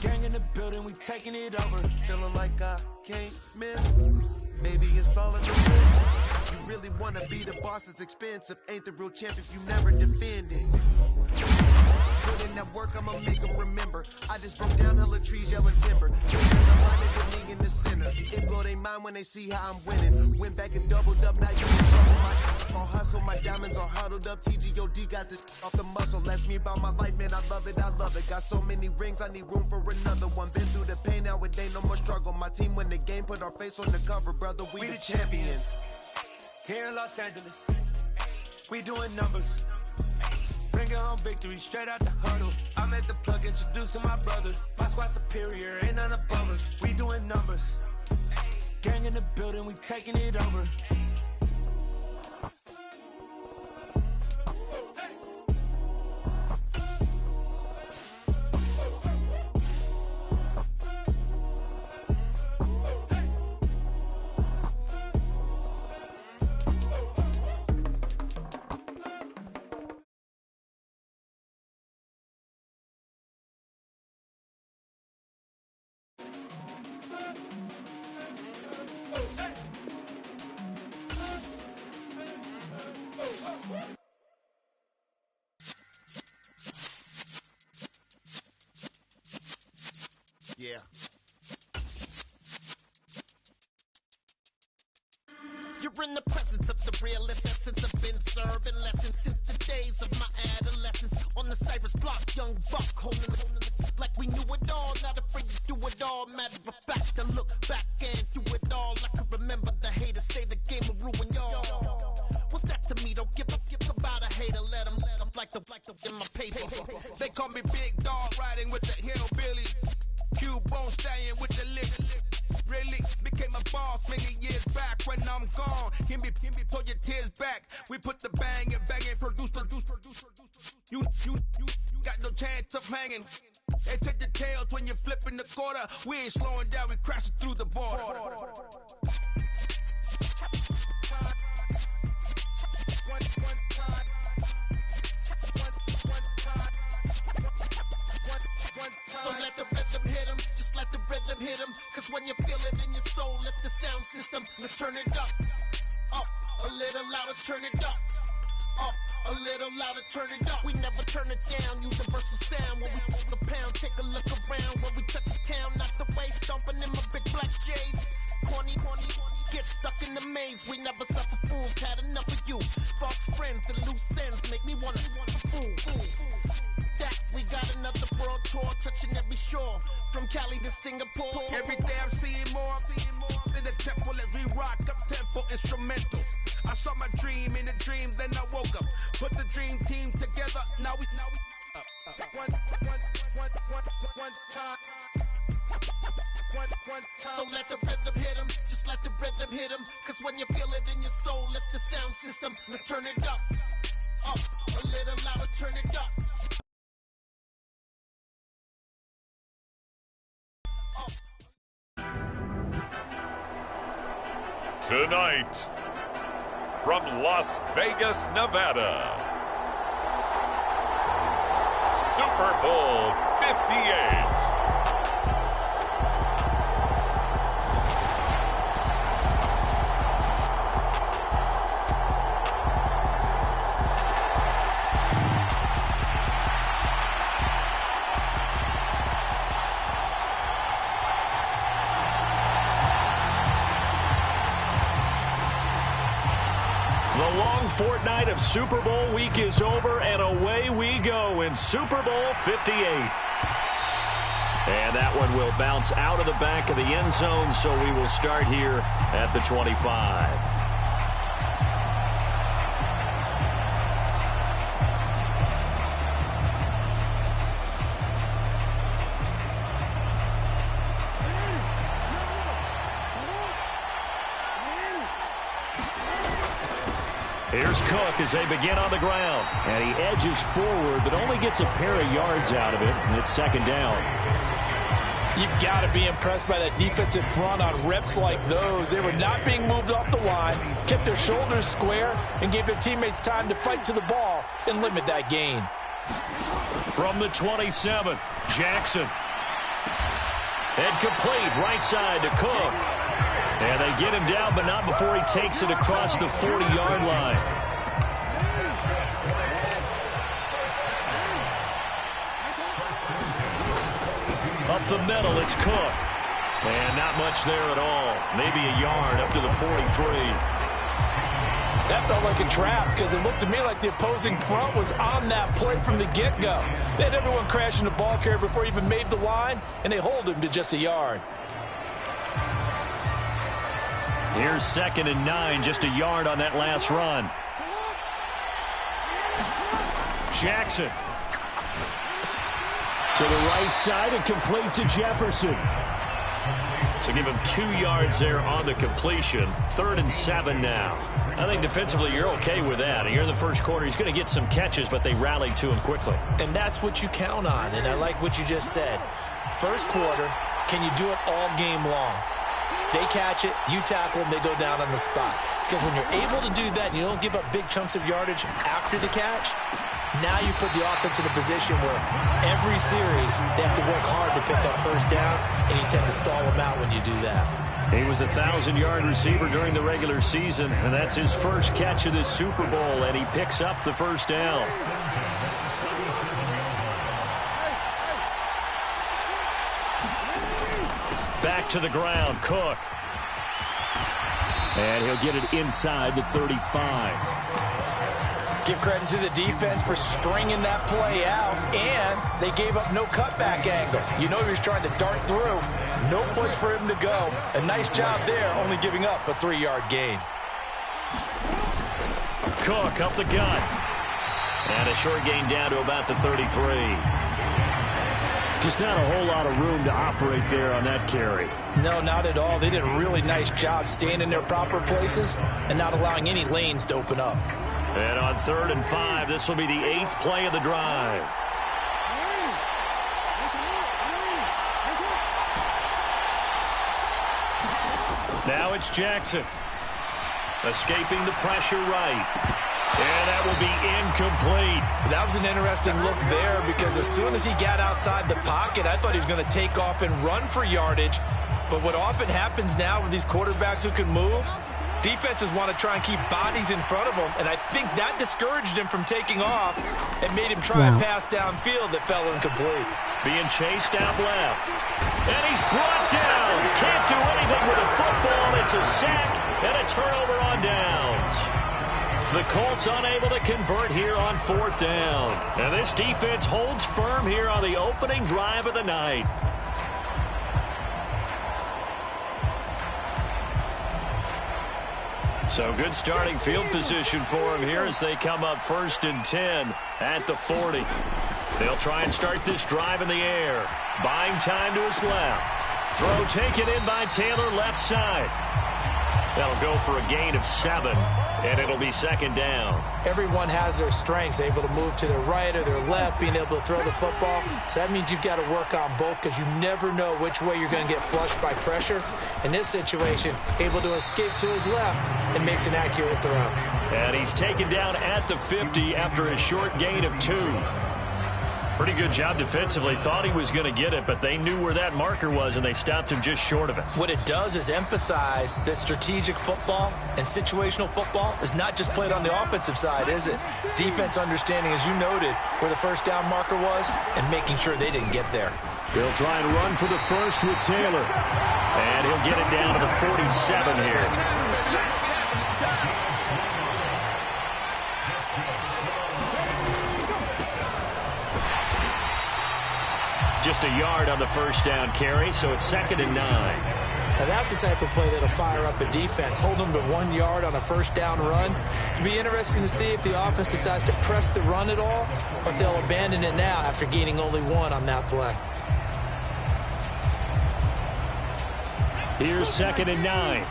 Gang in the building, we taking it over. Feeling like I can't miss. Maybe it's all in the wrist. You really wanna be the boss, it's expensive. Ain't the real champ if you never defend it. Put in that work, I'ma make them remember. I just broke down hella trees, yellow timber. With me in the center. It blow their mind when they see how I'm winning. Went back and doubled up, now you in trouble. My hustle, my diamonds are huddled up. TGOD got this off the muscle. Ask me about my life, man, I love it, I love it. Got so many rings, I need room for another one. Been through the pain, now it ain't no more struggle. My team win the game, put our face on the cover, brother. We the champions. Here in Los Angeles, we doing numbers. Bringing home victory straight out the huddle. I'm at the plug, introduced to my brothers. My squad superior, ain't none above us. We doing numbers. Gang in the building, we taking it over. Yeah. You're in the presence of the realest essence. I've been serving lessons since the days of my adolescence. On the Cypress block, young buck holding it like we knew it all. Not afraid to do it all. Matter of fact, I look back and do it all. I can remember the haters say the game will ruin y'all. What's that to me? Don't give about a hater. Let them like the in my paper. They call me Big Dog, riding with the hillbilly. Q-Bone stallion with the lick. Really became a boss many years back. When I'm gone, can be pull your tears back. We put the bang and produce. You got no chance of hanging. They take the tails when you're flipping the quarter. We ain't slowing down, we crashing through the border. So let the rhythm hit him, just let the rhythm hit him. Cause when you feel it in your soul, lift the sound system. Let's turn it up, a little louder, turn it up, a little louder, turn it up. We never turn it down, universal sound. When we move the pound, take a look around. When we touch the town, not the way, stomping in my big black J's. Corny, get stuck in the maze. We never suffer fools, had enough of you. False friends and loose ends make me wanna fool. That we got another world tour, touching every shore, from Cali to Singapore. Every day I'm seeing more in the temple as we rock up tempo instrumentals. I saw my dream in a dream, then I woke up. Put the dream team together, now we one time. So let the rhythm hit him, just let the rhythm hit him. Cause when you feel it in your soul, lift the sound system. Let's turn it up, a little louder, turn it up. Tonight, from Las Vegas, Nevada, Super Bowl 58. The long fortnight of Super Bowl week is over, and away we go in Super Bowl 58. And that one will bounce out of the back of the end zone, so we will start here at the 25. Here's Cook as they begin on the ground. And he edges forward, but only gets a pair of yards out of it. And it's second down. You've got to be impressed by that defensive front on reps like those. They were not being moved off the line, kept their shoulders square, and gave their teammates time to fight to the ball and limit that gain. From the 27, Jackson. And complete right side to Cook. And they get him down, but not before he takes it across the 40-yard line. Up the middle, it's Cook. And not much there at all. Maybe a yard up to the 43. That felt like a trap because it looked to me like the opposing front was on that play from the get-go. They had everyone crashing the ball carrier before he even made the line, and they hold him to just a yard. Here's 2nd and 9, just a yard on that last run. Jackson. To the right side and complete to Jefferson. So give him 2 yards there on the completion. 3rd and 7 now. I think defensively you're okay with that. Here in the first quarter, he's going to get some catches, but they rallied to him quickly. And that's what you count on, and I like what you just said. First quarter, can you do it all game long? They catch it, you tackle them, they go down on the spot. Because when you're able to do that and you don't give up big chunks of yardage after the catch, now you put the offense in a position where every series they have to work hard to pick up first downs, and you tend to stall them out when you do that. He was a 1,000-yard receiver during the regular season, and that's his first catch of this Super Bowl, and he picks up the first down. Back to the ground, Cook. And he'll get it inside the 35. Give credit to the defense for stringing that play out, and they gave up no cutback angle. You know he was trying to dart through. No place for him to go. A nice job there, only giving up a 3-yard gain. Cook up the gut. And a short gain down to about the 33. Just not a whole lot of room to operate there on that carry. No, not at all. They did a really nice job staying in their proper places and not allowing any lanes to open up. And on 3rd and 5, this will be the 8th play of the drive. Now it's Jackson. Escaping the pressure right. And that will be incomplete. That was an interesting look there because as soon as he got outside the pocket, I thought he was going to take off and run for yardage. But what often happens now with these quarterbacks who can move, defenses want to try and keep bodies in front of them, and I think that discouraged him from taking off and made him try and pass downfield that fell incomplete. Being chased out left. And he's brought down. Can't do anything with a football. It's a sack and a turnover on downs. The Colts unable to convert here on 4th down. And this defense holds firm here on the opening drive of the night. So good starting field position for him here as they come up 1st and 10 at the 40. They'll try and start this drive in the air. Buying time to his left. Throw taken in by Taylor left side. That'll go for a gain of 7, and it'll be 2nd down. Everyone has their strengths, able to move to their right or their left, being able to throw the football. So that means you've got to work on both because you never know which way you're going to get flushed by pressure. In this situation, able to escape to his left and makes an accurate throw. And he's taken down at the 50 after a short gain of 2. Pretty good job defensively. Thought he was going to get it, but they knew where that marker was, and they stopped him just short of it. What it does is emphasize that strategic football and situational football is not just played on the offensive side, is it? Defense understanding, as you noted, where the first down marker was and making sure they didn't get there. They'll try and run for the first with Taylor. And he'll get it down to the 47 here. Just a yard on the first down carry, so it's 2nd and 9. Now that's the type of play that'll fire up a defense. Hold them to 1 yard on a first down run. It'll be interesting to see if the offense decides to press the run at all, or if they'll abandon it now after gaining only 1 on that play. Here's 2nd and 9.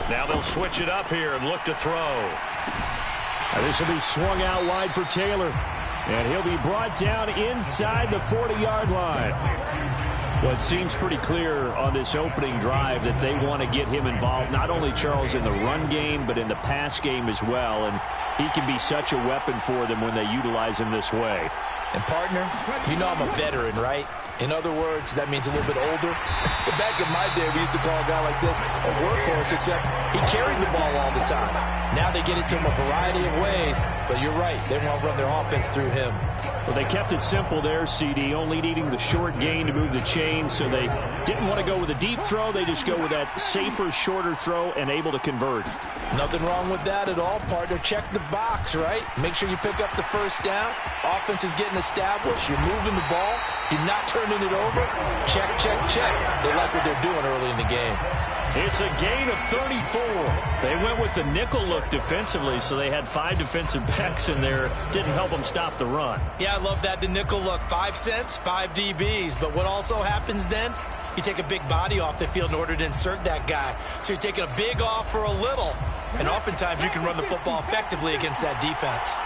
Now they'll switch it up here and look to throw. And this will be swung out wide for Taylor. And he'll be brought down inside the 40-yard line. Well, it seems pretty clear on this opening drive that they want to get him involved, not only, Charles, in the run game, but in the pass game as well. And he can be such a weapon for them when they utilize him this way. And, partner, you know I'm a veteran, right? In other words, that means a little bit older. Back in my day, we used to call a guy like this a workhorse, except he carried the ball all the time. Now they get it to him a variety of ways, but you're right. They want to run their offense through him. Well, they kept it simple there, CD, only needing the short gain to move the chain, so they didn't want to go with a deep throw. They just go with that safer, shorter throw and able to convert. Nothing wrong with that at all, partner. Check the box, right? Make sure you pick up the first down. Offense is getting established. You're moving the ball. You're not turning it over. Check, check, check. They like what they're doing early in the game. It's a gain of 34. They went with the nickel look defensively, so they had 5 defensive backs in there. Didn't help them stop the run. Yeah, I love that, the nickel look. 5 cents, 5 DBs. But what also happens then? You take a big body off the field in order to insert that guy. So you're taking a big off for a little. And oftentimes you can run the football effectively against that defense.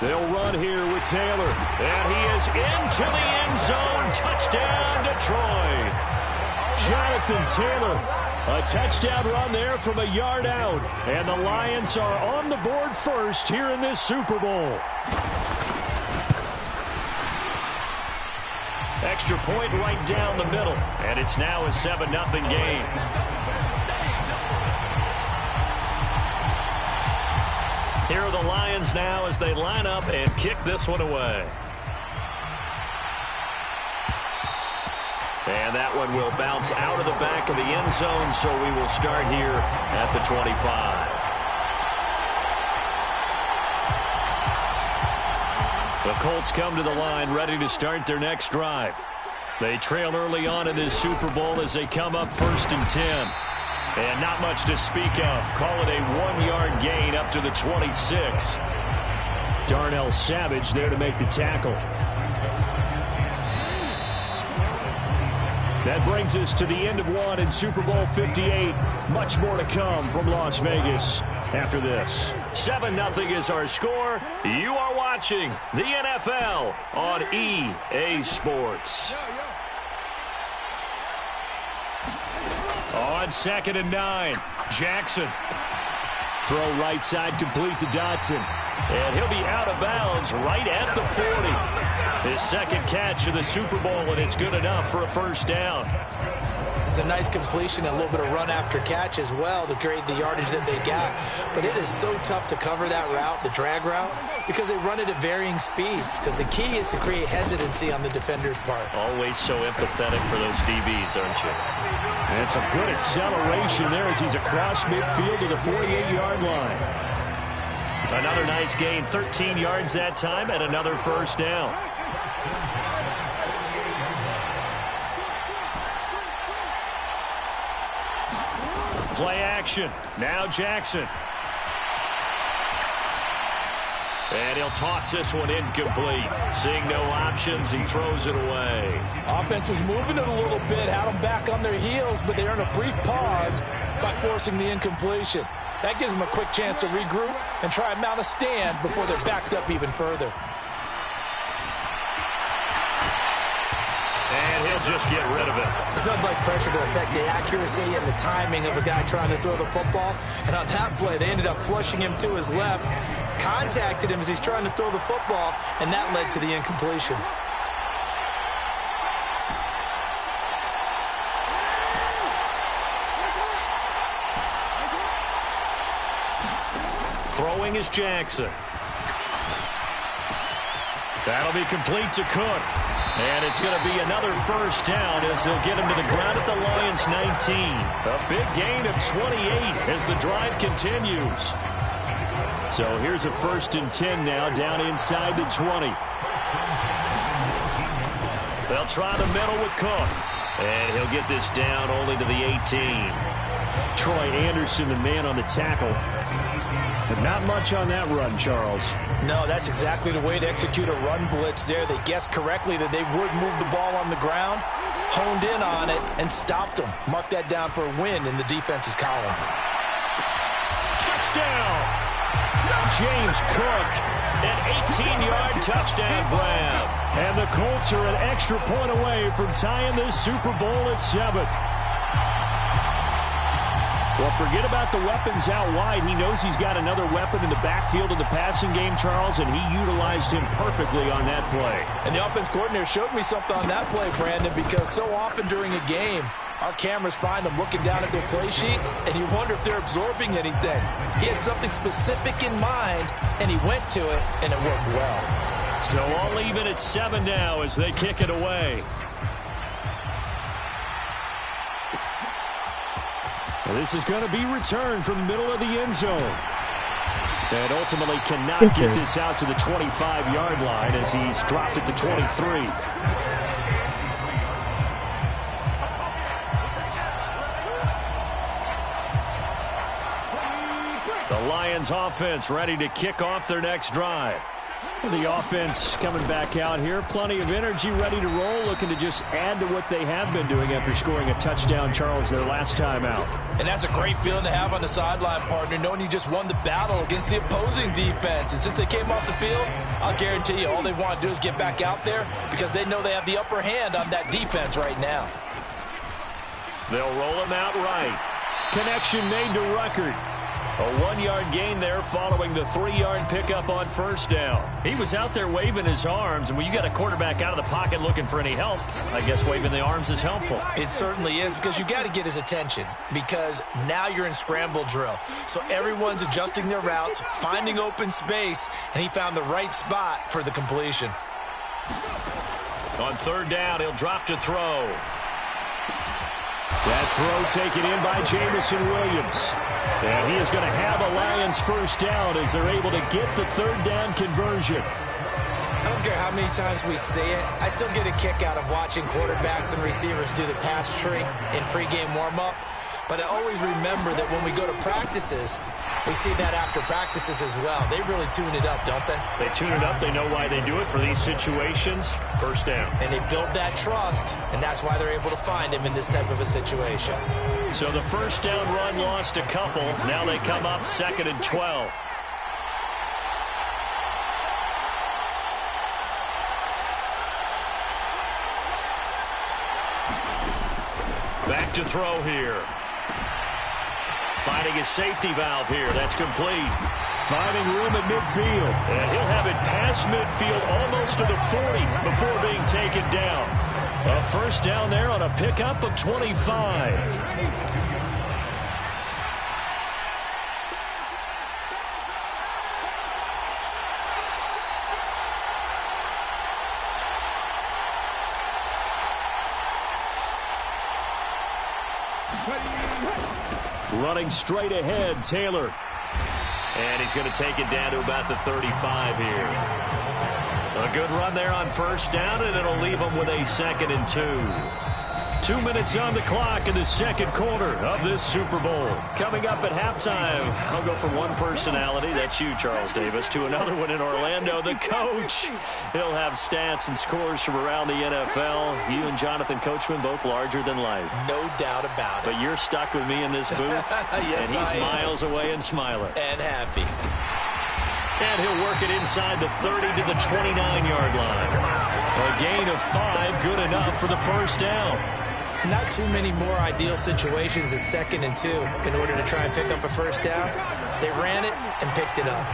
They'll run here with Taylor. And he is into the end zone. Touchdown, Detroit. Jonathan Taylor. A touchdown run there from a yard out. And the Lions are on the board first here in this Super Bowl. Extra point right down the middle. And it's now a 7-0 game. Here are the Lions now as they line up and kick this one away. And that one will bounce out of the back of the end zone, so we will start here at the 25. The Colts come to the line ready to start their next drive. They trail early on in this Super Bowl as they come up 1st and 10. And not much to speak of. Call it a 1-yard gain up to the 26. Darnell Savage there to make the tackle. That brings us to the end of one in Super Bowl 58. Much more to come from Las Vegas after this. 7-0 is our score. You are watching the NFL on EA Sports. On 2nd and 9, Jackson. Throw right side complete to Dotson. And he'll be out of bounds right at the 40. His second catch of the Super Bowl, and it's good enough for a first down. It's a nice completion and a little bit of run after catch as well to create the yardage that they got. But it is so tough to cover that route, the drag route, because they run it at varying speeds. Because the key is to create hesitancy on the defender's part. Always so empathetic for those DBs, aren't you? And some good acceleration there as he's across midfield to the 48-yard line. Another nice gain, 13 yards that time, and another first down. Play action. Now Jackson. And he'll toss this one incomplete. Seeing no options, he throws it away. Offense was moving it a little bit, had them back on their heels, but they earned a brief pause by forcing the incompletion. That gives them a quick chance to regroup and try and mount a stand before they're backed up even further. And he'll just get rid of it. It's nothing like pressure to affect the accuracy and the timing of a guy trying to throw the football. And on that play, they ended up flushing him to his left, contacted him as he's trying to throw the football, and that led to the incompletion. Throwing is Jackson. That'll be complete to Cook. And it's going to be another first down as they'll get him to the ground at the Lions' 19. A big gain of 28 as the drive continues. So here's a 1st and 10 now down inside the 20. They'll try the middle with Cook. And he'll get this down only to the 18. Troy Anderson, the man on the tackle. But not much on that run, Charles. No, that's exactly the way to execute a run blitz there. They guessed correctly that they would move the ball on the ground, honed in on it, and stopped them. Mark that down for a win in the defense's column. Touchdown! James Cook, an 18-yard touchdown grab. And the Colts are an extra point away from tying this Super Bowl at 7. Well, forget about the weapons out wide. He knows he's got another weapon in the backfield of the passing game, Charles, and he utilized him perfectly on that play. And the offense coordinator showed me something on that play, Brandon, because so often during a game, our cameras find them looking down at their play sheets, and you wonder if they're absorbing anything. He had something specific in mind, and he went to it, and it worked well. So all even at 7 now as they kick it away. This is going to be returned from the middle of the end zone. And ultimately cannot get this out to the 25-yard line as he's dropped it to 23. The Lions offense ready to kick off their next drive. The offense coming back out here. Plenty of energy, ready to roll, looking to just add to what they have been doing after scoring a touchdown, Charles, their last time out. And that's a great feeling to have on the sideline, partner, knowing you just won the battle against the opposing defense. And since they came off the field, I'll guarantee you all they want to do is get back out there because they know they have the upper hand on that defense right now. They'll roll him out right. Connection made to Ruckert. A 1-yard gain there following the 3-yard pickup on first down. He was out there waving his arms, and when you got a quarterback out of the pocket looking for any help, I guess waving the arms is helpful. It certainly is, because you got to get his attention, because now you're in scramble drill. So everyone's adjusting their routes, finding open space, and he found the right spot for the completion. On third down, he'll drop to throw. That throw taken in by Jamison Williams. And he is going to have a Lions first down as they're able to get the third down conversion. I don't care how many times we see it. I still get a kick out of watching quarterbacks and receivers do the pass tree in pregame warm-up. But I always remember that when we go to practices, we see that after practices as well. They really tune it up, don't they? They tune it up. They know why they do it for these situations. First down. And they build that trust, and that's why they're able to find him in this type of a situation. So the first down run lost a couple. Now they come up 2nd and 12. Back to throw here. Finding his safety valve here. That's complete. Finding room at midfield. And he'll have it past midfield almost to the 40 before being taken down. A first down there on a pickup of 25. Running straight ahead, Taylor. And he's going to take it down to about the 35 here. A good run there on first down, and it'll leave him with a 2nd and 2. 2 minutes on the clock in the second quarter of this Super Bowl. Coming up at halftime, I'll go from one personality, that's you, Charles Davis, to another one in Orlando, the coach. He'll have stats and scores from around the NFL. You and Jonathan Coachman, both larger than life. No doubt about it. But you're stuck with me in this booth, yes, and he's miles away and smiling. And happy. And he'll work it inside the 30 to the 29-yard line. A gain of 5, good enough for the first down. Not too many more ideal situations at 2nd and 2 in order to try and pick up a first down. They ran it and picked it up.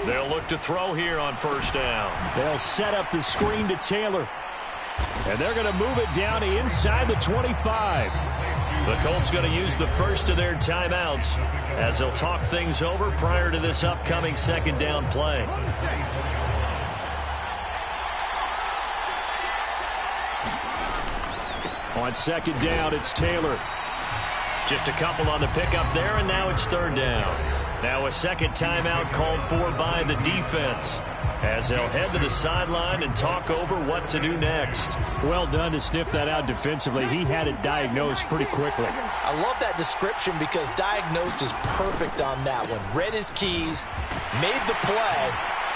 They'll look to throw here on first down. They'll set up the screen to Taylor. And they're going to move it down to inside the 25. The Colts going to use the first of their timeouts as they'll talk things over prior to this upcoming second down play. On second down, it's Taylor. Just a couple on the pickup there, and now it's third down. Now a second timeout called for by the defense, as they'll head to the sideline and talk over what to do next. Well done to sniff that out defensively. He had it diagnosed pretty quickly. I love that description because diagnosed is perfect on that one. Read his keys, made the play,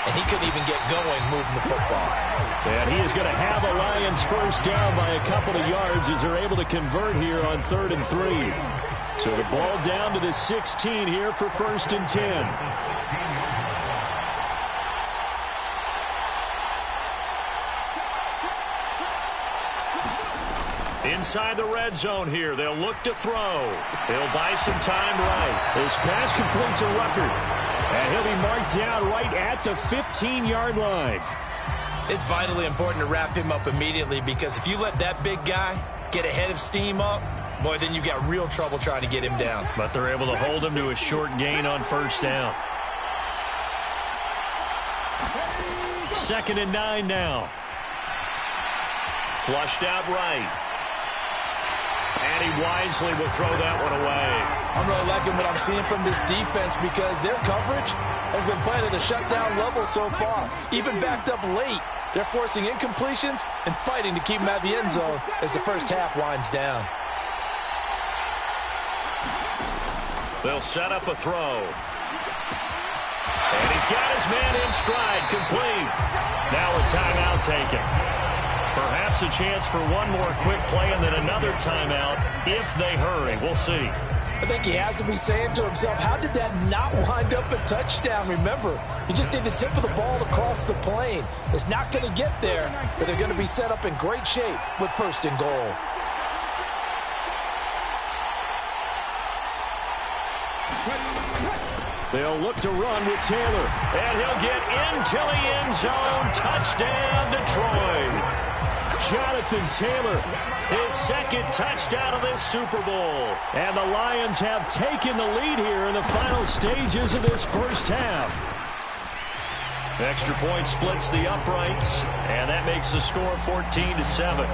and he couldn't even get going moving the football. And he is going to have the Lions first down by a couple of yards as they're able to convert here on 3rd and 3. So the ball down to the 16 here for 1st and 10. Inside the red zone here, they'll look to throw. He'll buy some time right. His pass complete to Rucker. And he'll be marked down right at the 15-yard line. It's vitally important to wrap him up immediately because if you let that big guy get ahead of steam up, boy, then you've got real trouble trying to get him down. But they're able to hold him to a short gain on 1st down. 2nd and 9 now. Flushed out right. And he wisely will throw that one away. I'm really liking what I'm seeing from this defense because their coverage has been playing at a shutdown level so far. Even backed up late, they're forcing incompletions and fighting to keep him out of the end zone as the first half winds down. They'll set up a throw. And he's got his man in stride, complete. Now a timeout taken. Perhaps a chance for one more quick play and then another timeout if they hurry. We'll see. I think he has to be saying to himself, how did that not wind up a touchdown? Remember, you just need the tip of the ball to cross the plane. It's not going to get there, but they're going to be set up in great shape with 1st and goal. They'll look to run with Taylor. And he'll get into the end zone. Touchdown, Detroit. Jonathan Taylor, his 2nd touchdown of this Super Bowl. And the Lions have taken the lead here in the final stages of this first half. Extra point splits the uprights, and that makes the score 14-7.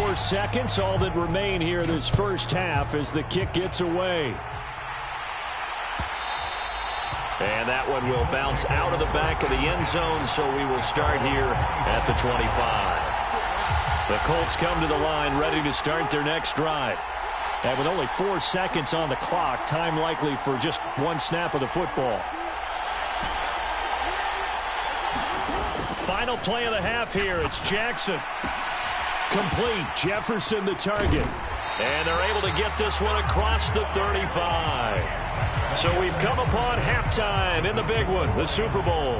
4 seconds, all that remain here in this first half as the kick gets away. And that one will bounce out of the back of the end zone, so we will start here at the 25. The Colts come to the line ready to start their next drive. And with only 4 seconds on the clock, time likely for just one snap of the football. Final play of the half here. It's Jackson. Complete. Jefferson the target. And they're able to get this one across the 35. So we've come upon halftime in the big one, the Super Bowl.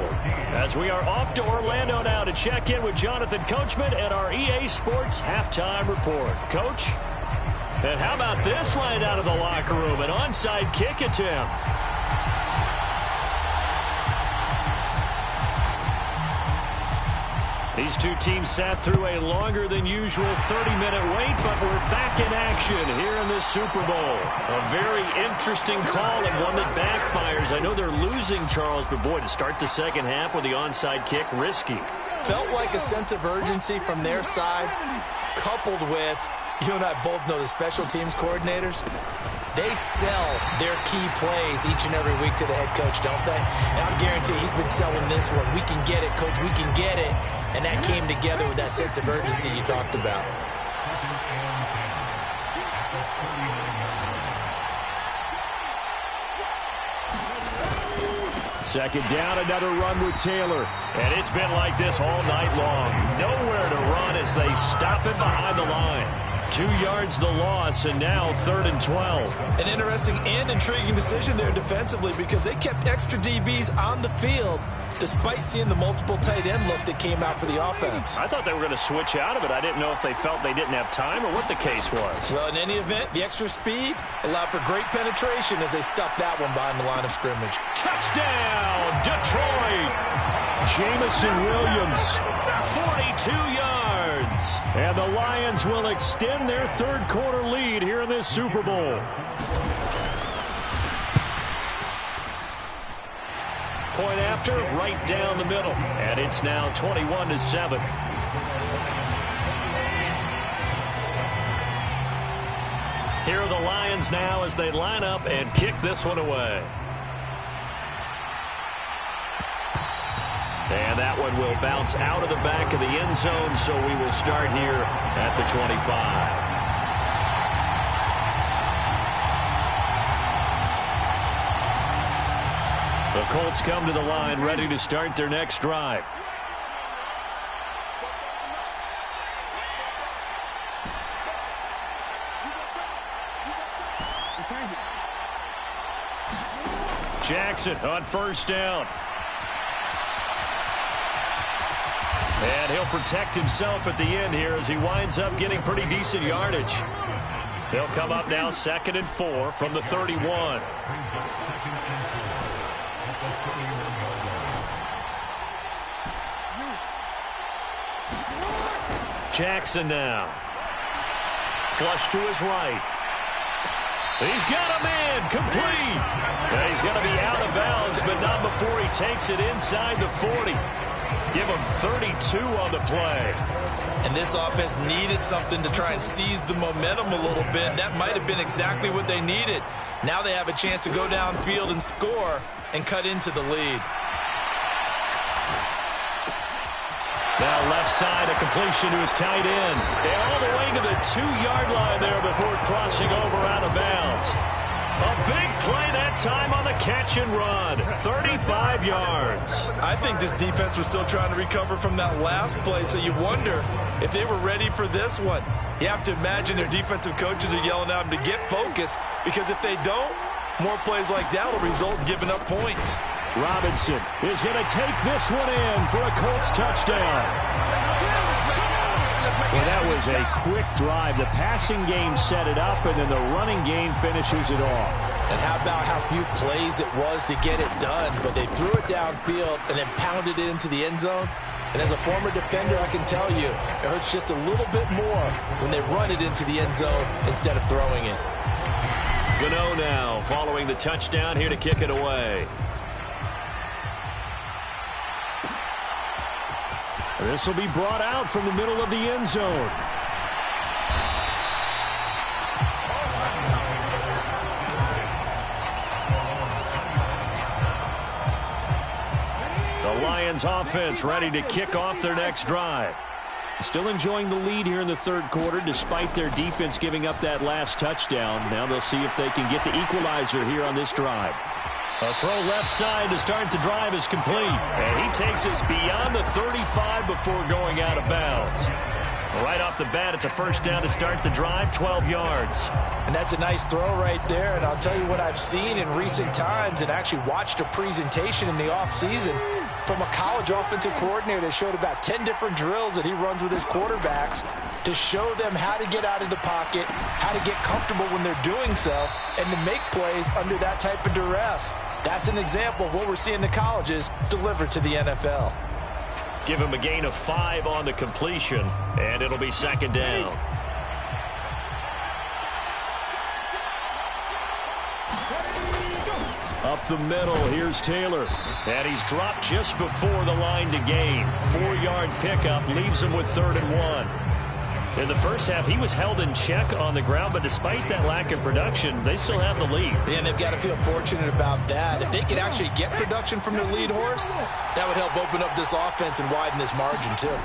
As we are off to Orlando now to check in with Jonathan Coachman and our EA Sports Halftime Report. Coach, and how about this line out of the locker room? An onside kick attempt. These two teams sat through a longer than usual 30-minute wait, but we're back in action here in this Super Bowl. A very interesting call and one that backfires. I know they're losing, Charles, but boy, to start the second half with the onside kick, risky. Felt like a sense of urgency from their side, coupled with, you and I both know the special teams coordinators. They sell their key plays each and every week to the head coach, don't they? And I'm guaranteed he's been selling this one. We can get it, coach. We can get it. And that came together with that sense of urgency you talked about. Second down, another run with Taylor. And it's been like this all night long. Nowhere to run as they stop it behind the line. 2 yards the loss, and now 3rd and 12. An interesting and intriguing decision there defensively because they kept extra DBs on the field despite seeing the multiple tight end look that came out for the offense. I thought they were going to switch out of it. I didn't know if they felt they didn't have time or what the case was. Well, in any event, the extra speed allowed for great penetration as they stuffed that one behind the line of scrimmage. Touchdown, Detroit! Jamison Williams. 42 yards. And the Lions will extend their third quarter lead here in this Super Bowl. Point after, right down the middle. And it's now 21-7. Here are the Lions now as they line up and kick this one away. And that one will bounce out of the back of the end zone, so we will start here at the 25. The Colts come to the line ready to start their next drive. Jackson on first down. And he'll protect himself at the end here as he winds up getting pretty decent yardage. He'll come up now 2nd and 4 from the 31. Jackson now. Flush to his right. He's got a man complete. And he's going to be out of bounds, but not before he takes it inside the 40. Give him 32 on the play. And this offense needed something to try and seize the momentum a little bit. That might have been exactly what they needed. Now they have a chance to go downfield and score and cut into the lead. Now left side, a completion to his tight end. And all the way to the 2-yard line there before crossing over out of bounds. A big play that time on the catch and run. 35 yards. I think this defense was still trying to recover from that last play, so you wonder if they were ready for this one. You have to imagine their defensive coaches are yelling at them to get focused, because if they don't, more plays like that will result in giving up points. Robinson is going to take this one in for a Colts touchdown. Well, that was a quick drive. The passing game set it up, and then the running game finishes it off. And how about how few plays it was to get it done, but they threw it downfield and then pounded it into the end zone. And as a former defender, I can tell you, it hurts just a little bit more when they run it into the end zone instead of throwing it. Gano now following the touchdown here to kick it away. This will be brought out from the middle of the end zone. The Lions offense ready to kick off their next drive. Still enjoying the lead here in the third quarter despite their defense giving up that last touchdown. Now they'll see if they can get the equalizer here on this drive. A throw left side to start the drive is complete. And he takes us beyond the 35 before going out of bounds. Right off the bat, it's a first down to start the drive, 12 yards. And that's a nice throw right there. And I'll tell you what I've seen in recent times and actually watched a presentation in the offseason from a college offensive coordinator that showed about 10 different drills that he runs with his quarterbacks to show them how to get out of the pocket, how to get comfortable when they're doing so, and to make plays under that type of duress. That's an example of what we're seeing the colleges deliver to the NFL. Give him a gain of 5 on the completion, and it'll be second down. Up the middle, here's Taylor. And he's dropped just before the line to gain. 4-yard pickup leaves him with 3rd and 1. In the first half, he was held in check on the ground, but despite that lack of production, they still have the lead. And they've got to feel fortunate about that. If they could actually get production from their lead horse, that would help open up this offense and widen this margin, too.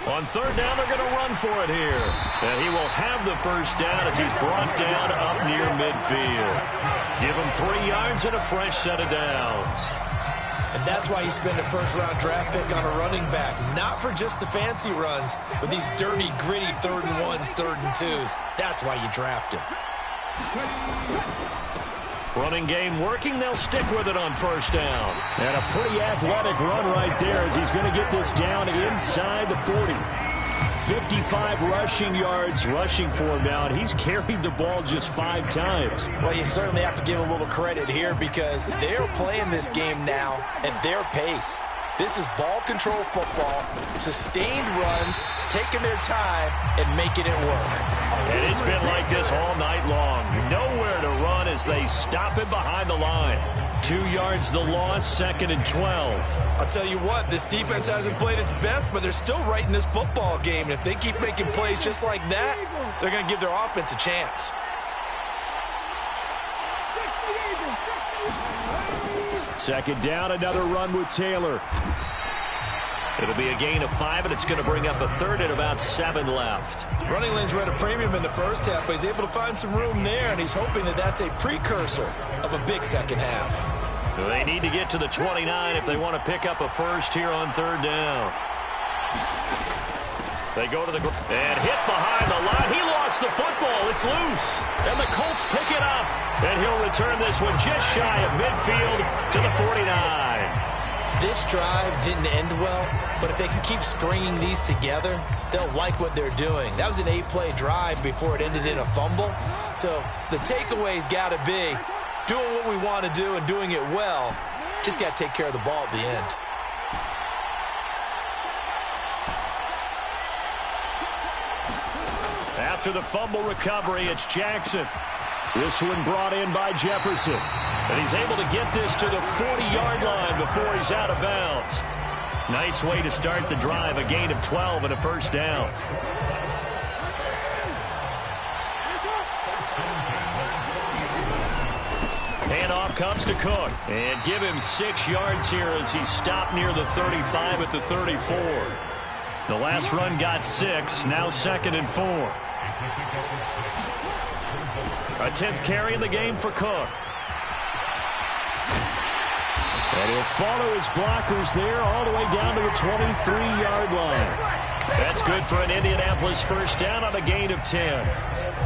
On 3rd down, they're going to run for it here. And he will have the first down as he's brought down up near midfield. Give him 3 yards and a fresh set of downs. And that's why you spend a first-round draft pick on a running back. Not for just the fancy runs, but these dirty, gritty 3rd and 1s, 3rd and 2s. That's why you draft him. Running game working. They'll stick with it on first down. And a pretty athletic run right there as he's going to get this down inside the 40. 55 rushing yards rushing for him now, and he's carried the ball just 5 times. Well, you certainly have to give a little credit here because they're playing this game now at their pace. This is ball control football, sustained runs, taking their time, and making it work. And it's been like this all night long. Nowhere to run as they stop him behind the line. 2 yards the loss, 2nd and 12. I'll tell you what, this defense hasn't played its best, but they're still right in this football game. And if they keep making plays just like that, they're going to give their offense a chance. Second down, another run with Taylor. It'll be a gain of 5, and it's going to bring up a third and about 7 left. Running lanes were at a premium in the first half, but he's able to find some room there, and he's hoping that that's a precursor of a big second half. They need to get to the 29 if they want to pick up a first here on third down. They go to the and hit behind the line. He lost the football. It's loose. And the Colts pick it up. And he'll return this one just shy of midfield to the 49. This drive didn't end well, but if they can keep stringing these together, they'll like what they're doing. That was an 8-play drive before it ended in a fumble. So the takeaway's got to be doing what we want to do and doing it well. Just got to take care of the ball at the end. After the fumble recovery, it's Jackson. This one brought in by Jefferson. And he's able to get this to the 40-yard line before he's out of bounds. Nice way to start the drive, a gain of 12 and a first down. Handoff comes to Cook. And give him 6 yards here as he stopped near the 35 at the 34. The last run got 6, now 2nd and 4. A 10th carry in the game for Cook. And he'll follow his blockers there all the way down to the 23-yard line. That's good for an Indianapolis first down on a gain of 10.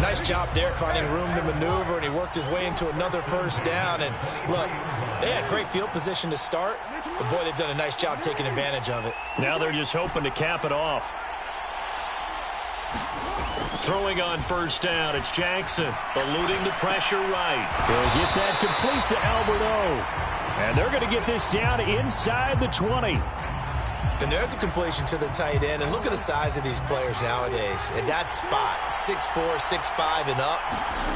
Nice job there finding room to maneuver, and he worked his way into another first down. And look, they had great field position to start, but boy, they've done a nice job taking advantage of it. Now they're just hoping to cap it off. Throwing on first down, it's Jackson, eluding the pressure right. He'll get that complete to Alberto. And they're going to get this down inside the 20. And there's a completion to the tight end. And look at the size of these players nowadays. At that spot, 6'4", 6'5", and up.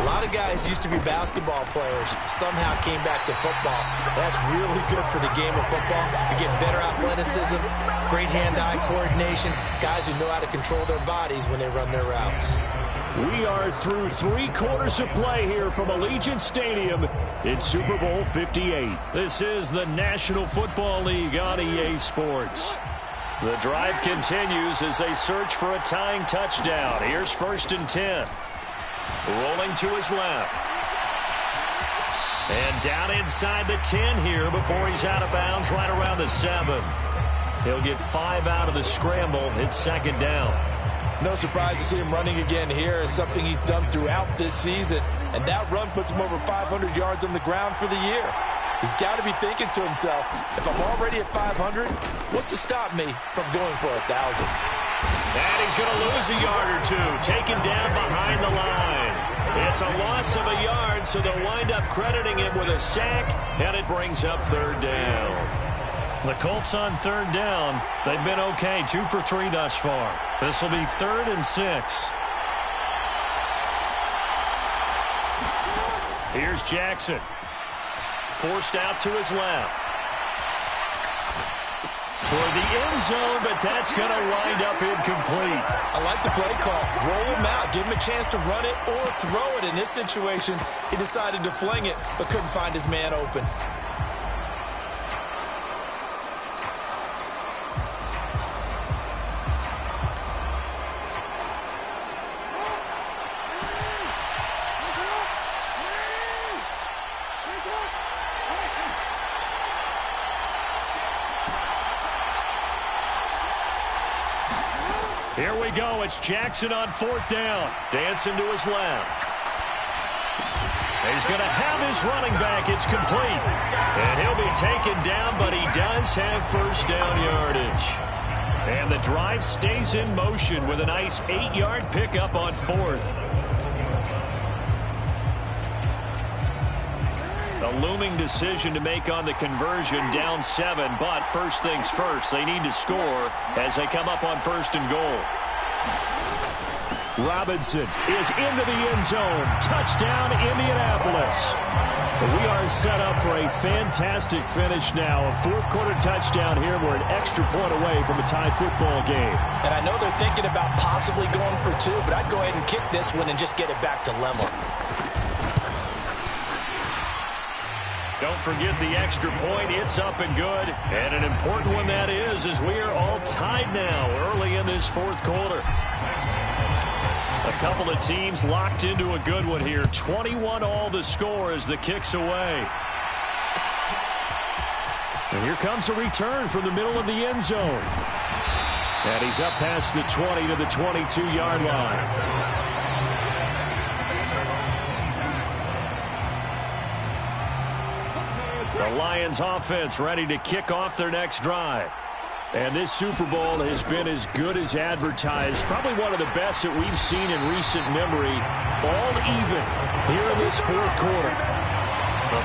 A lot of guys used to be basketball players, somehow came back to football. That's really good for the game of football. You get better athleticism, great hand-eye coordination, guys who know how to control their bodies when they run their routes. We are through 3 quarters of play here from Allegiant Stadium in Super Bowl 58. This is the National Football League on EA Sports. The drive continues as they search for a tying touchdown. Here's 1st and 10. Rolling to his left. And down inside the 10 here before he's out of bounds right around the 7. He'll get 5 out of the scramble. It's 2nd down. No surprise to see him running again here. It's something he's done throughout this season. And that run puts him over 500 yards on the ground for the year. He's got to be thinking to himself, if I'm already at 500, what's to stop me from going for 1,000? And he's going to lose a yard or 2, taken down behind the line. It's a loss of a yard, so they'll wind up crediting him with a sack, and it brings up 3rd down. The Colts on 3rd down. They've been okay, 2 for 3 thus far. This will be 3rd and 6. Here's Jackson. Forced out to his left. Toward the end zone, but that's going to wind up incomplete. I like the play call. Roll him out. Give him a chance to run it or throw it. In this situation, he decided to fling it, but couldn't find his man open. Here we go. It's Jackson on 4th down. Dancing to his left. He's going to have his running back. It's complete. And he'll be taken down, but he does have first down yardage. And the drive stays in motion with a nice 8-yard pickup on 4th. A looming decision to make on the conversion, down 7, but first things first, they need to score as they come up on 1st and goal. Robinson is into the end zone. Touchdown, Indianapolis. We are set up for a fantastic finish now. A fourth-quarter touchdown here. We're an extra point away from a tie football game. And I know they're thinking about possibly going for two, but I'd go ahead and kick this one and just get it back to level. Don't forget the extra point. It's up and good. And an important one that is, as we are all tied now early in this fourth quarter. A couple of teams locked into a good one here. 21-all the score as the kick's away. And here comes a return from the middle of the end zone. And he's up past the 20 to the 22-yard line. The Lions offense ready to kick off their next drive. And this Super Bowl has been as good as advertised. Probably one of the best that we've seen in recent memory. All even here in this fourth quarter.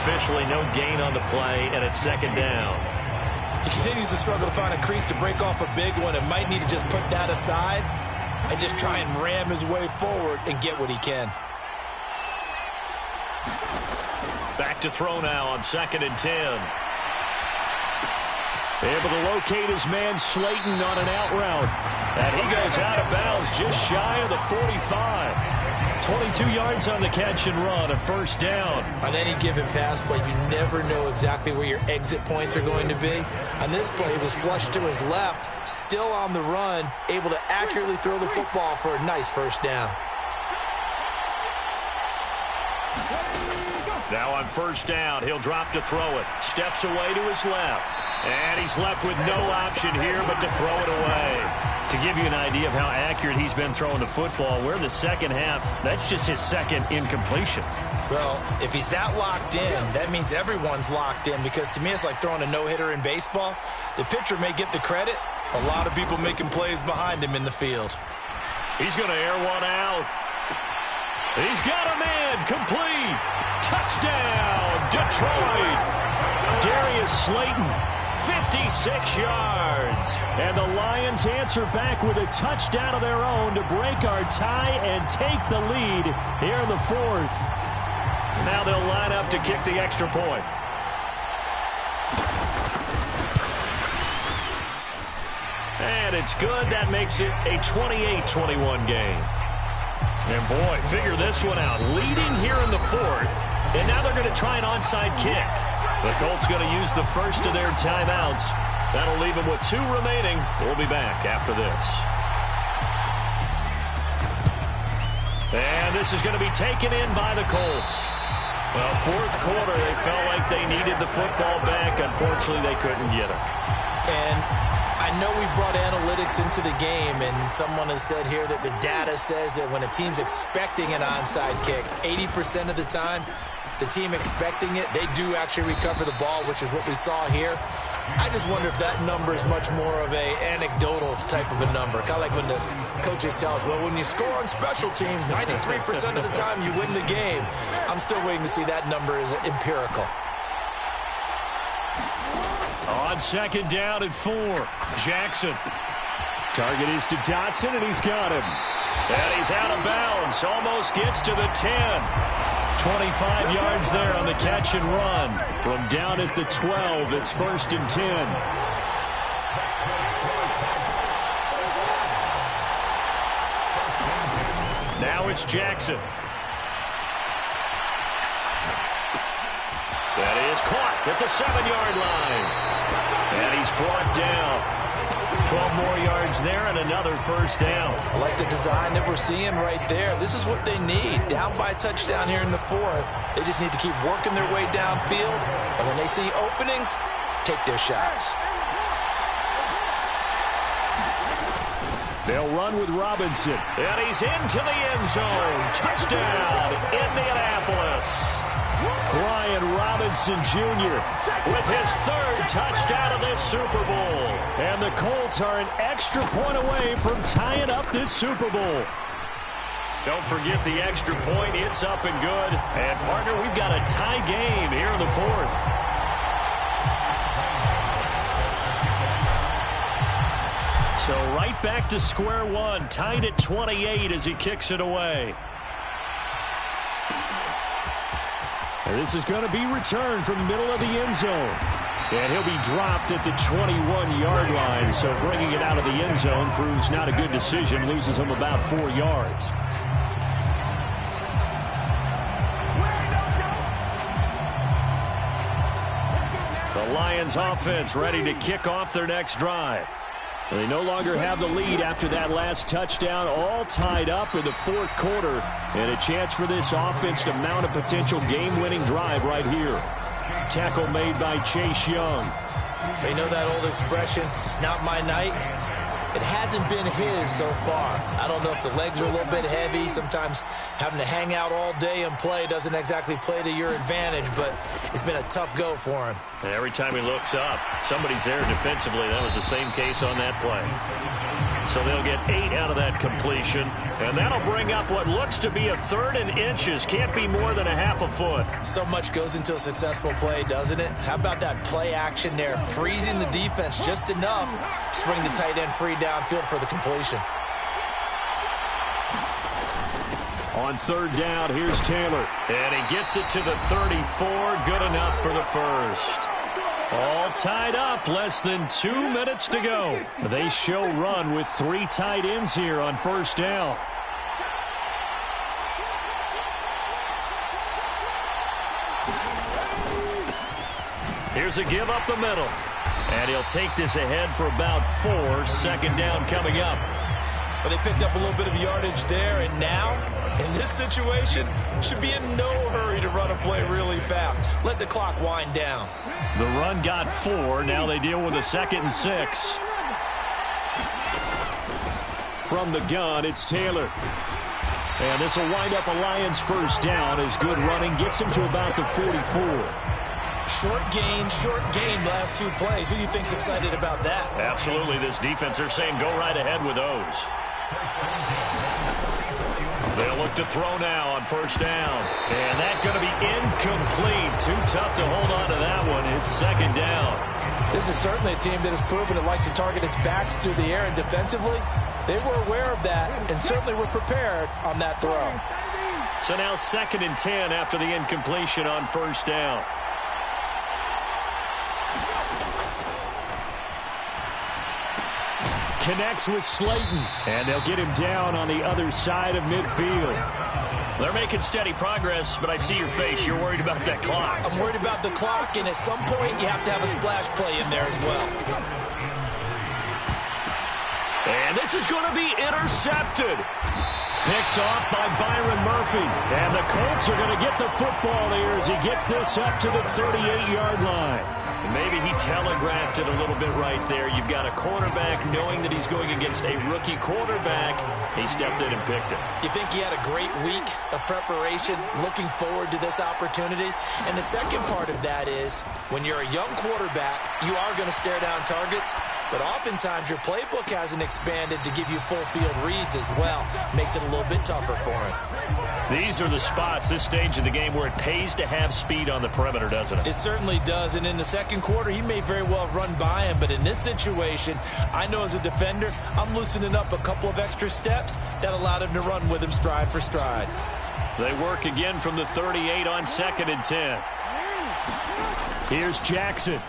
Officially no gain on the play, and it's second down. He continues to struggle to find a crease to break off a big one and might need to just put that aside and just try and ram his way forward and get what he can. Back to throw now on 2nd and 10. Able to locate his man Slayton on an out route. And he goes out of bounds just shy of the 45. 22 yards on the catch and run, a first down. On any given pass play, you never know exactly where your exit points are going to be. On this play, he was flushed to his left, still on the run, able to accurately throw the football for a nice first down. Now on first down, he'll drop to throw it. Steps away to his left. And he's left with no option here but to throw it away. To give you an idea of how accurate he's been throwing the football, we're in the second half. That's just his second incompletion. Well, if he's that locked in, that means everyone's locked in, because to me it's like throwing a no-hitter in baseball. The pitcher may get the credit. A lot of people making plays behind him in the field. He's going to air one out. He's got a man. Complete. Touchdown, Detroit. Darius Slayton, 56 yards. And the Lions answer back with a touchdown of their own to break our tie and take the lead here in the fourth. Now they'll line up to kick the extra point. And it's good. That makes it a 28-21 game. And boy, figure this one out. Leading here in the fourth, and now they're going to try an onside kick. The Colts going to use the first of their timeouts. That'll leave them with 2 remaining. We'll be back after this. And this is going to be taken in by the Colts. Well, fourth quarter, they felt like they needed the football back. Unfortunately, they couldn't get it. And I know we brought analytics into the game, and someone has said here that the data says that when a team's expecting an onside kick, 80% of the time, the team expecting it, they do actually recover the ball, which is what we saw here. I just wonder if that number is much more of a anecdotal type of a number. Kind of like when the coaches tell us, well, when you score on special teams, 93% of the time you win the game. I'm still waiting to see that number is empirical. On second down and 4, Jackson. Target is to Dotson, and he's got him. And he's out of bounds. Almost gets to the 10. 25 yards there on the catch and run. From down at the 12, it's 1st and 10. Now it's Jackson. That is caught at the 7-yard line. And he's brought down. 12 more yards there and another first down. I like the design that we're seeing right there. This is what they need. Down by a touchdown here in the fourth. They just need to keep working their way downfield. And when they see openings, take their shots. They'll run with Robinson. And he's into the end zone. Touchdown, Indianapolis. Brian Robinson Jr. with his 3rd touchdown of this Super Bowl. And the Colts are an extra point away from tying up this Super Bowl. Don't forget the extra point. It's up and good. And, partner, we've got a tie game here in the fourth. So right back to square one, tied at 28 as he kicks it away. And this is going to be returned from the middle of the end zone. And he'll be dropped at the 21-yard line, so bringing it out of the end zone proves not a good decision, loses him about 4 yards. The Lions offense ready to kick off their next drive. They no longer have the lead after that last touchdown, all tied up in the fourth quarter, and a chance for this offense to mount a potential game-winning drive right here. Tackle made by Chase Young. You know that old expression, it's not my night? It hasn't been his so far. I don't know if the legs are a little bit heavy. Sometimes having to hang out all day and play doesn't exactly play to your advantage, but it's been a tough go for him. And every time he looks up, somebody's there defensively. That was the same case on that play. So they'll get 8 out of that completion, and that'll bring up what looks to be a 3rd and inches. Can't be more than a half a foot. So much goes into a successful play, doesn't it? How about that play action there, freezing the defense just enough to bring the tight end free downfield for the completion. On 3rd down, here's Taylor, and he gets it to the 34. Good enough for the first. All tied up, less than 2 minutes to go. They show run with 3 tight ends here on 1st down. Here's a give up the middle. And he'll take this ahead for about 4. 2nd down coming up. But they picked up a little bit of yardage there, and now, in this situation, should be in no hurry to run a play really fast. Let the clock wind down. The run got 4. Now they deal with a 2nd and 6. From the gun, it's Taylor. And this will wind up a Lions 1st down as good running gets him to about the 44. Short gain last 2 plays. Who do you think's excited about that? Absolutely. This defense, they're saying go right ahead with those. They'll look to throw now on 1st down. And that's going to be incomplete. Too tough to hold on to that one. It's 2nd down. This is certainly a team that has proven it likes to target its backs through the air, and defensively, they were aware of that and certainly were prepared on that throw. So now 2nd and 10 after the incompletion on 1st down. Connects with Slayton, and they'll get him down on the other side of midfield. They're making steady progress, but I see your face. You're worried about that clock. I'm worried about the clock, and at some point you have to have a splash play in there as well. And this is going to be intercepted. Picked off by Byron Murphy. And the Colts are going to get the football here as he gets this up to the 38-yard line. Maybe he telegraphed it a little bit right there. You've got a quarterback knowing that he's going against a rookie quarterback. He stepped in and picked it. You think he had a great week of preparation, looking forward to this opportunity? And the second part of that is, when you're a young quarterback, you are going to stare down targets, but oftentimes your playbook hasn't expanded to give you full field reads as well. Makes it a little bit tougher for him. These are the spots, this stage of the game, where it pays to have speed on the perimeter, doesn't it? It certainly does, and in the second quarter, he may very well run by him, but in this situation, I know as a defender, I'm loosening up a couple of extra steps that allowed him to run with him stride for stride. They work again from the 38 on 2nd and 10. Here's Jackson.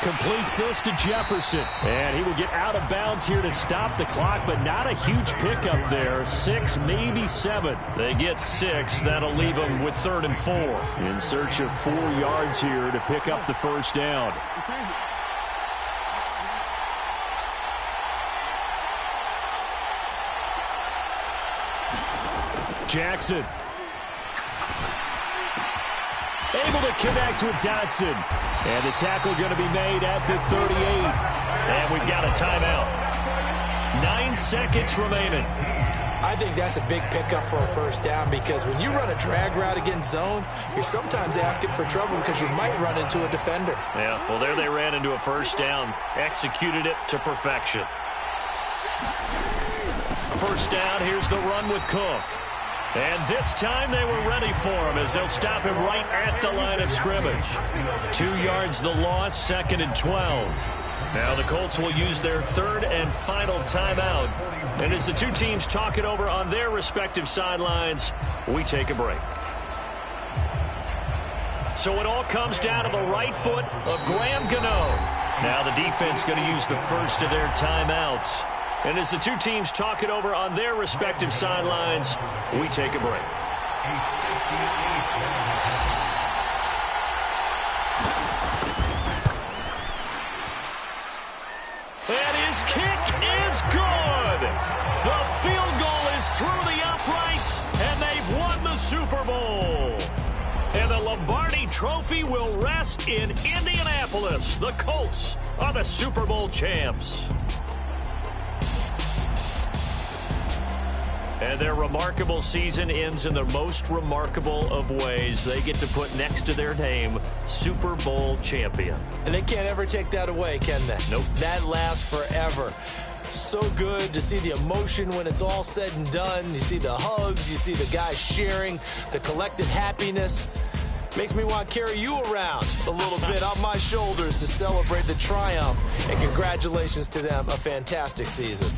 Completes this to Jefferson. And he will get out of bounds here to stop the clock, but not a huge pickup there. 6, maybe 7. They get 6. That'll leave them with 3rd and 4. In search of 4 yards here to pick up the 1st down. Jackson. Able to connect with Dotson. And the tackle going to be made at the 38. And we've got a timeout. 9 seconds remaining. I think that's a big pickup for a 1st down, because when you run a drag route against zone, you're sometimes asking for trouble because you might run into a defender. Yeah, well, there they ran into a 1st down. Executed it to perfection. 1st down, here's the run with Cook. And this time they were ready for him as they'll stop him right at the line of scrimmage. 2 yards the loss, 2nd and 12. Now the Colts will use their third and final timeout. And as the two teams talk it over on their respective sidelines, we take a break. So it all comes down to the right foot of Graham Gano. Now the defense going to use the first of their timeouts. And as the two teams talk it over on their respective sidelines, we take a break. And his kick is good. The field goal is through the uprights, and they've won the Super Bowl. And the Lombardi Trophy will rest in Indianapolis. The Colts are the Super Bowl champs. And their remarkable season ends in the most remarkable of ways. They get to put next to their name, Super Bowl champion. And they can't ever take that away, can they? Nope. That lasts forever. So good to see the emotion when it's all said and done. You see the hugs, you see the guys sharing, the collective happiness. Makes me want to carry you around a little bit on my shoulders to celebrate the triumph. And congratulations to them, a fantastic season.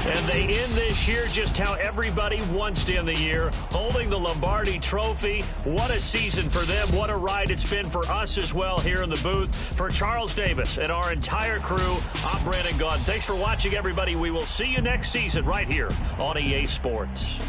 And they end this year just how everybody wants to end the year, holding the Lombardi Trophy. What a season for them. What a ride it's been for us as well here in the booth. For Charles Davis and our entire crew, I'm Brandon Gunn. Thanks for watching, everybody. We will see you next season right here on EA Sports.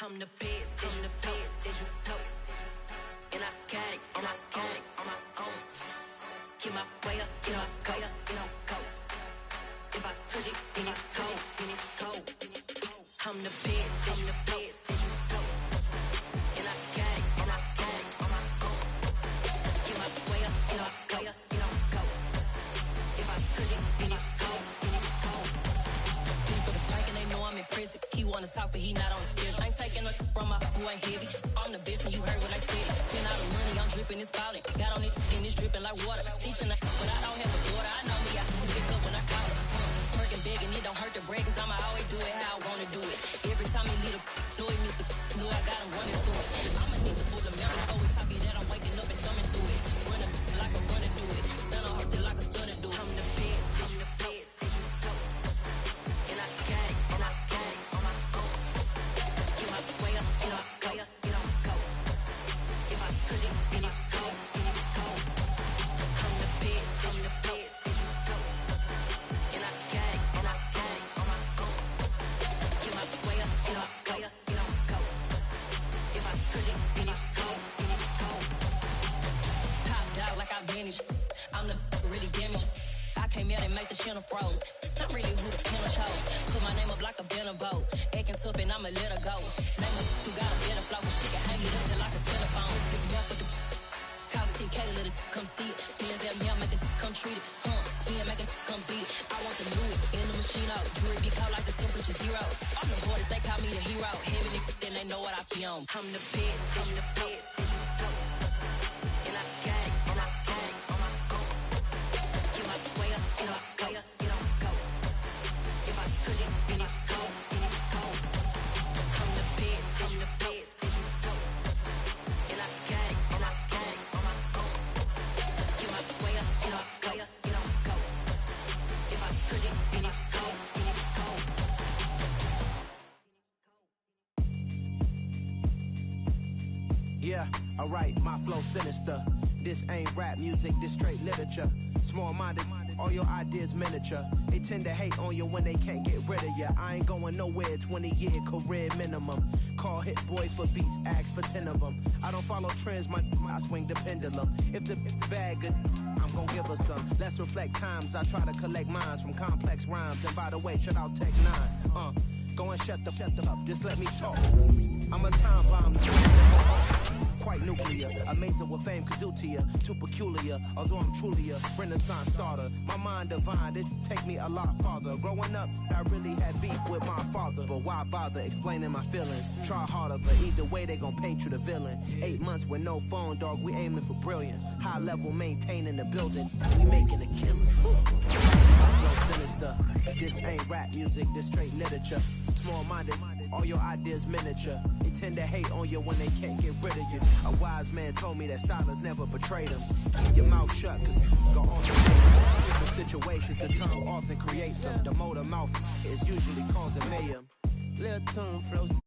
I'm the best, as you know. And I got it on my own. Get my way up, go. If I touch it, then it's cold. I'm the best, as you know. And I got it on my own. Get my way up, go. If I touch it, then it's cold. For the prank and they know I'm impressive. He wanna talk, but he not on the schedule. I ain't taking no from my boy heavy. I'm the best and you heard what I said. Spend all the money, I'm dripping, it's falling. Got on it, and it's dripping like water. Teaching that, but I don't have a daughter. I know me, I can pick up when I call her. Working big and it don't hurt to break, cause I'ma always do it how I wanna do it. Every time he lead a know he missed the know I got him running to it. I'ma need to pull the memory, always talking that I'm waking up and thumbing through it. Running like a runner do it. Stun on her till like a stunner do it. I'm the best, as you know. And I got it on my own. Get my way up, go. If I touch it, then it's cold. I'm the best, as you know. And I got it on my own. Get my way up, go. If I touch it, then it's cold. Top dog like I vanished. I'm the really damaged. I came out and make the channel froze. I'm really who the panel chose. Put my name up like a banner boat. Acting tough and I'ma let her go. Name her who got a better flow. She can hang it up just like a telephone. Stick me up with the cost 10K to let it come see it. Hands at me, I make it come treat it. Spin, make it come beat it. I want the new in the machine out. Jewelry be cold like the temperature zero. I'm the hardest, they call me the hero. Heavy then they know what I be on. I'm the best, as you know. And I got it on my own. Get my way up, go. If I touch it, then it's cold. Yeah, alright, my flow sinister. This ain't rap music, this straight literature. Small-minded, all your ideas miniature. They tend to hate on you when they can't get rid of you. I ain't going nowhere, 20-year career minimum. Call hit boys for beats, ask for 10 of them. I don't follow trends, I swing the pendulum. If the bag good, I'm gon' give her some. Let's reflect times, I try to collect minds from complex rhymes. And by the way, shout out Tech 9. Go and shut the up, just let me talk. I'm a time bomb, quite nuclear. Amazing what fame could do to you. Too peculiar, although I'm truly a renaissance starter. My mind divine, it take me a lot farther. Growing up, I really had beef with my father. But why bother explaining my feelings? Try harder, but either way they gon' paint you the villain. 8 months with no phone, dog, we aiming for brilliance. High level maintaining the building, we making a killing. So sinister, this ain't rap music, this straight literature. Small-minded, all your ideas miniature. They tend to hate on you when they can't get rid of you. A wise man told me that silence never betrayed him. Keep your mouth shut, cause go on different situations. The tongue often creates them. The motor mouth is usually causing mayhem. Little tongue flows.